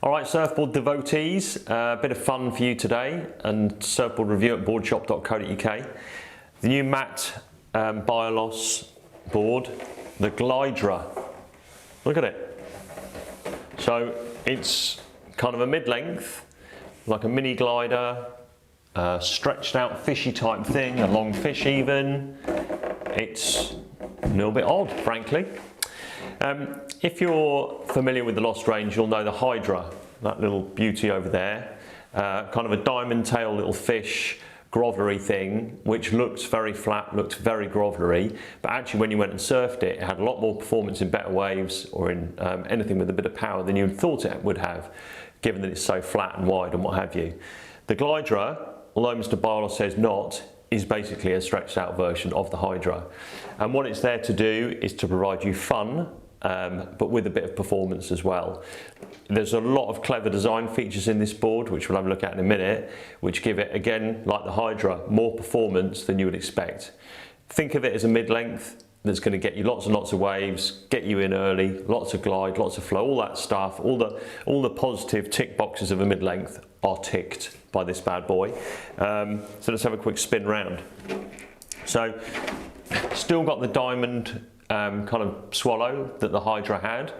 All right, surfboard devotees, a bit of fun for you today, and surfboard review at boardshop.co.uk. The new matte Lost board, the Glydra. Look at it. So it's kind of a mid-length, like a mini glider, stretched out fishy type thing, a long fish even. It's a little bit odd, frankly. If you're familiar with the Lost range, you'll know the Hydra, that little beauty over there. Kind of a diamond tail little fish, groveler-y thing, which looks very flat, looked very groveler-y, but actually when you went and surfed it, it had a lot more performance in better waves or in anything with a bit of power than you thought it would have, given that it's so flat and wide and what have you. The Glydra, although Mr. Bylos says not, is basically a stretched out version of the Hydra. And what it's there to do is to provide you fun, but with a bit of performance as well. There's a lot of clever design features in this board, which we'll have a look at in a minute, which give it, again, like the Hydra, more performance than you would expect. Think of it as a mid-length that's going to get you lots and lots of waves, get you in early, lots of glide, lots of flow, all that stuff, all the positive tick boxes of a mid-length are ticked by this bad boy. So let's have a quick spin round. So, still got the diamond kind of swallow that the Hydra had.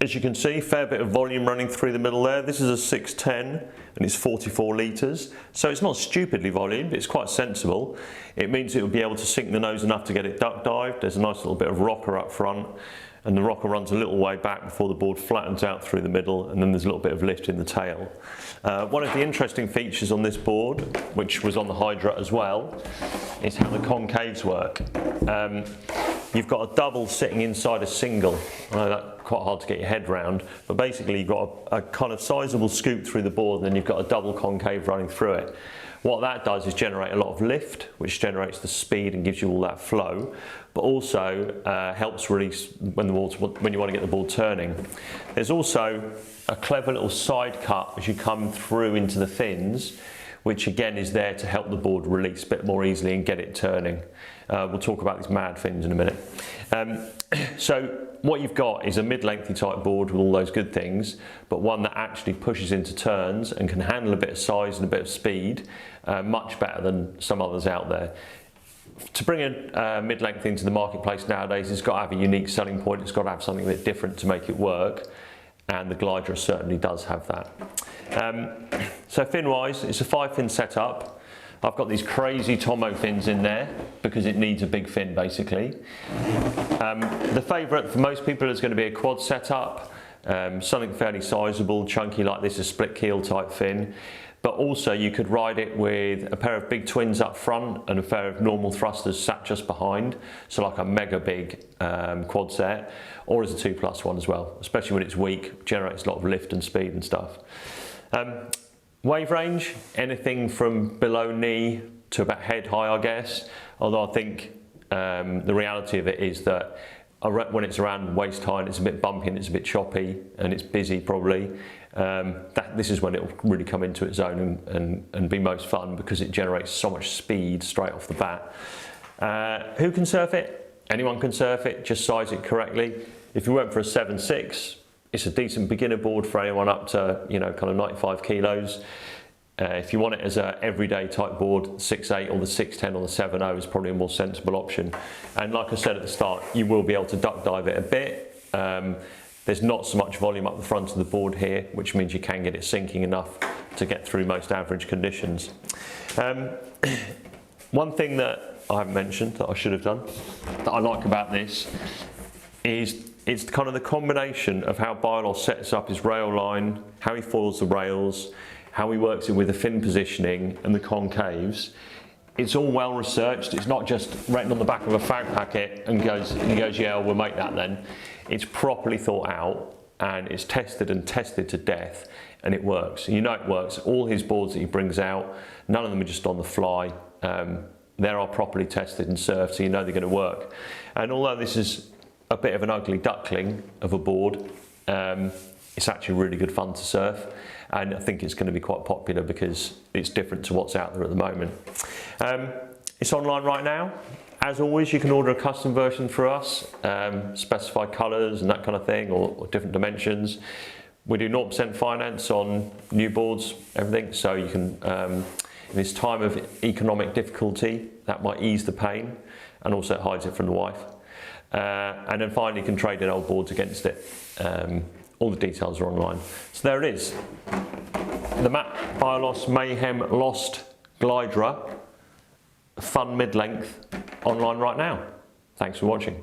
As you can see, fair bit of volume running through the middle there. This is a 610 and it's 44 litres. So it's not stupidly volumed, it's quite sensible. It means it will be able to sink the nose enough to get it duck dived. There's a nice little bit of rocker up front, and the rocker runs a little way back before the board flattens out through the middle, and then there's a little bit of lift in the tail. One of the interesting features on this board, which was on the Hydra as well, is how the concaves work. You've got a double sitting inside a single. I know that's quite hard to get your head round, but basically you've got a kind of sizable scoop through the board, and then you've got a double concave running through it. What that does is generate a lot of lift, which generates the speed and gives you all that flow, but also helps release when you want to get the board turning. There's also a clever little side cut as you come through into the fins, which again is there to help the board release a bit more easily and get it turning. We'll talk about these mad fins in a minute. So what you've got is a mid-lengthy type board with all those good things, but one that actually pushes into turns and can handle a bit of size and a bit of speed, much better than some others out there. To bring a mid-length into the marketplace nowadays, it's got to have a unique selling point, it's got to have something a bit different to make it work, and the Glydra certainly does have that. So fin-wise, it's a 5-fin setup. I've got these crazy Tomo fins in there because it needs a big fin basically. The favourite for most people is going to be a quad setup, something fairly sizable, chunky like this, a split keel type fin. But also you could ride it with a pair of big twins up front and a pair of normal thrusters sat just behind, so like a mega big quad set, or as a 2+1 as well, especially when it's weak, generates a lot of lift and speed and stuff. Wave range, anything from below knee to about head high, I guess, although I think the reality of it is that when it's around waist high and it's a bit bumpy and it's a bit choppy and it's busy probably, this is when it will really come into its own and be most fun because it generates so much speed straight off the bat. Who can surf it? Anyone can surf it, just size it correctly. If you went for a 7.6, it's a decent beginner board for anyone up to, you know, kind of 95 kilos. If you want it as an everyday type board, 6.8 or the 6.10 or the 7.0 is probably a more sensible option. And like I said at the start, you will be able to duck dive it a bit. There's not so much volume up the front of the board here, which means you can get it sinking enough to get through most average conditions. One thing that I haven't mentioned that I should have done, that I like about this, is it's kind of the combination of how Bylos sets up his rail line, how he foils the rails, how he works it with the fin positioning and the concaves. It's all well researched. It's not just written on the back of a fag packet and he goes, yeah, we'll make that then. It's properly thought out and it's tested and tested to death, and it works. And you know it works. All his boards that he brings out, none of them are just on the fly. They are properly tested and surfed, so you know they're going to work. And although this is a bit of an ugly duckling of a board, it's actually really good fun to surf, and I think it's going to be quite popular because it's different to what's out there at the moment. It's online right now. As always, you can order a custom version through us, specify colours and that kind of thing, or different dimensions. We do 0% finance on new boards, everything, so you can, in this time of economic difficulty, that might ease the pain, and also it hides it from the wife. And then finally you can trade in old boards against it. All the details are online. So there it is. The Matt Biolos Mayhem Lost Glydra, fun mid-length, online right now. Thanks for watching.